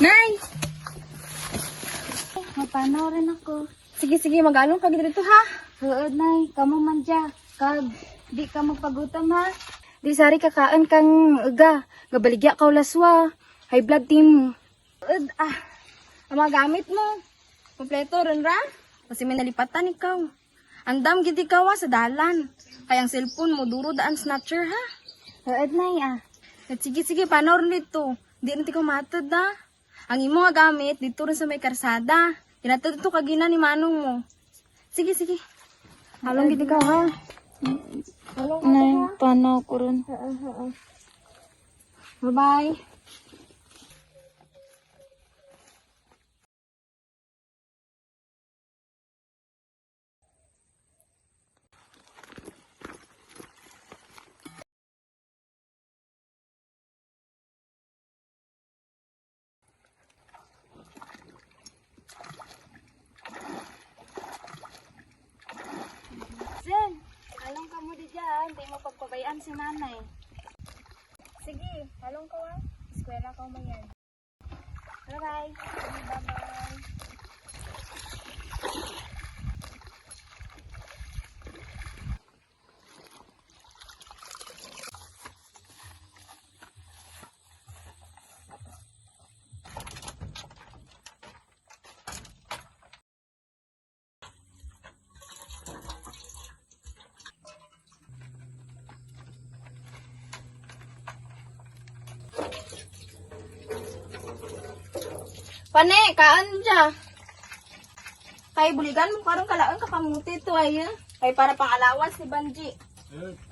Nay! Mapanaw rin ako. Sige, mag-along ka dito ha. Suod, Nay. Kamu man dya. Kag, di ka magpagutom, ha? Di sari kakaan kang uga. Gabaligya ka laswa. High blood team. Ang mga gamit mo. Kompleto rin ra. Kasi may nalipatan ikaw. Andam gid ikaw sa dalan. Kayang cellphone mo duro daan snatcher ha. Suod, Nay, At sige, paano rin dito? Di na ti ko matod ha. Ang imo nga gamit dito rin sa may karsada. Tinatod ito kagina ni manong mo. Sige. Halong gid ikaw ha. Nay, paano ko rin? Bye-bye. Zen, halong ka mo di dyan. Di mo pagpabayaan si nanay. Sige, halong ka ha. Eskwela ka mo yan. Bye-bye. Bye-bye. Pane, kaan dya. Kay buligan mo karong kalaon kakamuti to ay. Kay para pang alawas ni Banji.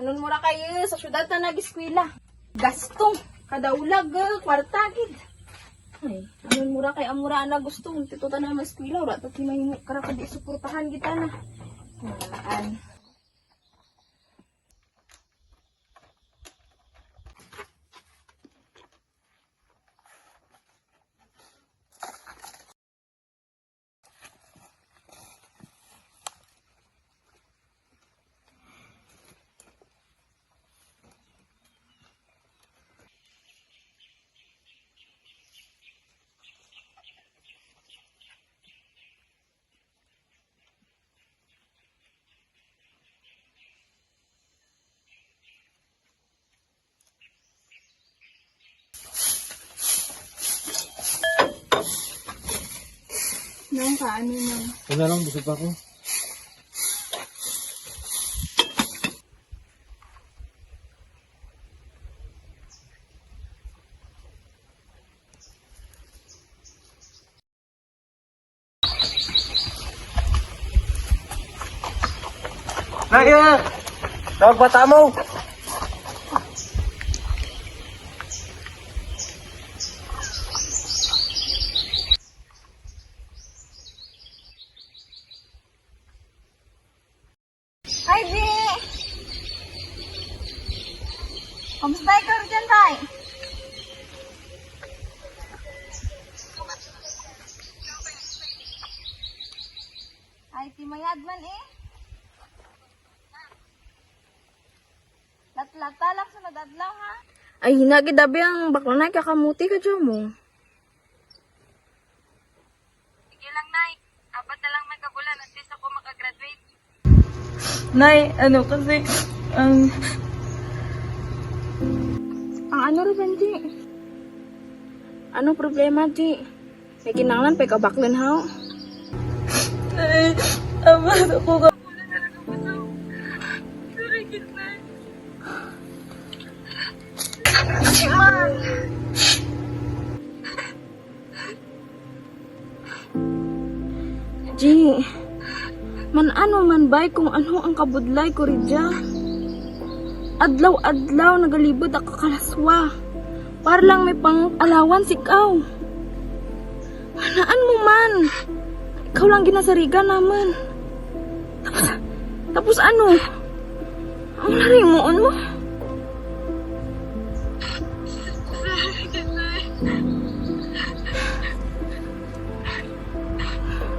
Anon mura kayo sa syudad ta nag-eskwela. Gastong kada ulag kwarta gid. Ay, anon mura kay amura na gusto tito ta na eskwela ora ta timay kara kadi suportahan kita na. Walaan. Nang kaano nang. Ano lang, busog pa ako. Naya! Tawag bata mo! Hi, G! Kamusta ikaw dyan, Tay? Ay, timayad man eh. Latlata lang sa nadadlaw, ha? Ay, hinagidabi ang bakla na kakamuti ka dyan mo. Sige lang, Nay. Apat na lang may kabulan at least ako makagraduate. Nay, ano kasi, ang ano rin, G? Ano problema, G? May kinanglan pa ikaw baklan, ha? Nay, amat ako ka. G, man ano man bay kung ano ang kabudlay ko ridya. Adlaw-adlaw nagalibod ako kalaswa. Para lang may pang-alawan ikaw. Hanaan mo man. Ikaw lang ginasariga naman. Tapos ano? Ang narimuon mo?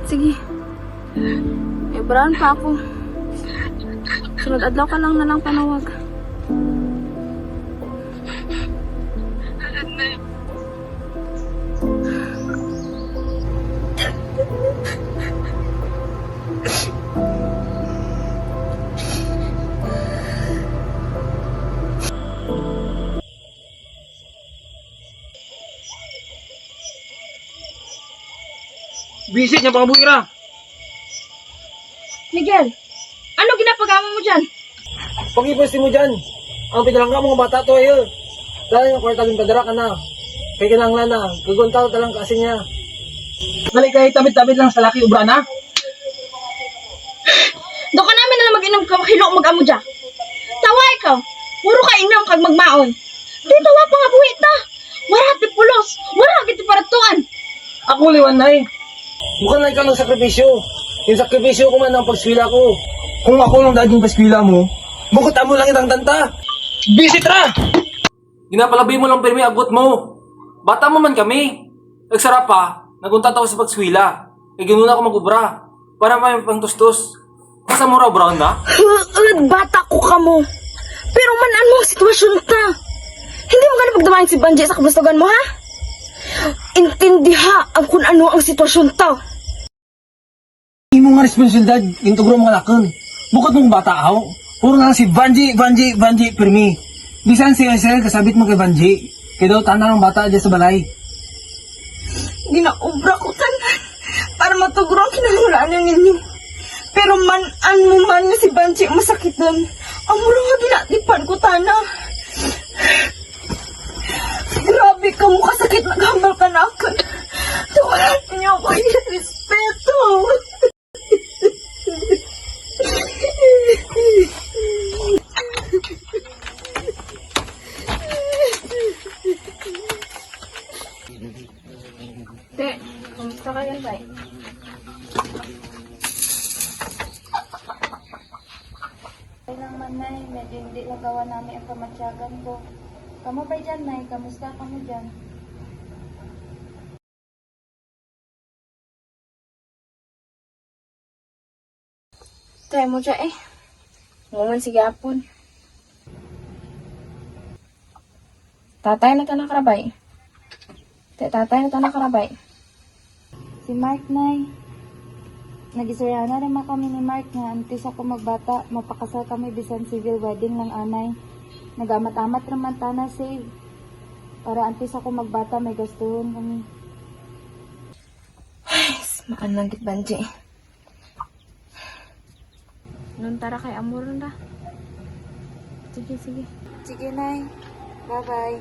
Sige. May brown pa ako. Sunod adlaw ka lang na lang panawag. Bisit niya mga buhira. Miguel, ano ginapagawa mo dyan? Pag-ipusti mo dyan. Ang pinalangga mga bata to ayo. Dahil yung kwartagin padara ka na. Kaya kinanglan na. Guguntaw talang kasi niya. Balik kayo tamid-tamid lang sa laki ubra na. Doon ka namin nalang mag-inom ka makilo mag-amo dyan. Tawa ikaw, puro ka inom kag magmaon. Dito wa pa nga buhit na. Wala ti pulos, wala ti paratuan. Ako liwan na eh. Mukhang na ikaw ng sakripisyo. Yung sakripisyo ko man ang pagswila ko. Kung ako lang dahil yung pagswila mo, bukot mo lang itang tanta. Bisit ra! Ginapalabi mo lang pirmi agot mo. Bata mo man kami. Nagsarap pa, nagunta ako sa pagswila. E ginuna ako mag-ubra. Para may pangtustos. Masa mo raw brown na? Bata ko ka mo. Pero manan mo ang sitwasyon ta. Hindi mo ganun pagdamahin si Banji sa kabustugan mo, ha? Intindiha ang kung ano ang sitwasyon ta. Imo nga responsibilidad, intugro mga lakon. Bukod mong bata aw. Puro nga si Banji, Pirmi. Bisan si Aisel, kasabit mo kay Banji. Kaya daw tanang ang bata dyan sa balay. Ginaubra ko tanan para matugro ang kinahanglan ninyo. Pero manan mo man nga si Banji masakit doon. Ang mura nga ginatipan ko tana. Grabe ka mo kasakit naghambal ka na ako. Tuwalan niyo ako yung respeto. Te, kamusta ka yan, Bay? Okay lang man, Nay. Medyo hindi lagawan namin ang kamatsyagan ko. Kamu ba dyan, Nay? Kamusta ka mo dyan? Try mo siya eh. Nguman sige hapon. Tatay na ta nakarabay. Tatay na ta nakarabay. Si Mark, Nay. Nagisaya na naman kami ni Mark nga antes ako magbata, mapakasal kami bisan civil wedding ng anay. Nagamat-amat naman tana save. Para antes ako magbata, may gastuhon kami. Maan lang git Banji. Nun tara kay Amor na. Sige. Sige, Nay. Bye-bye.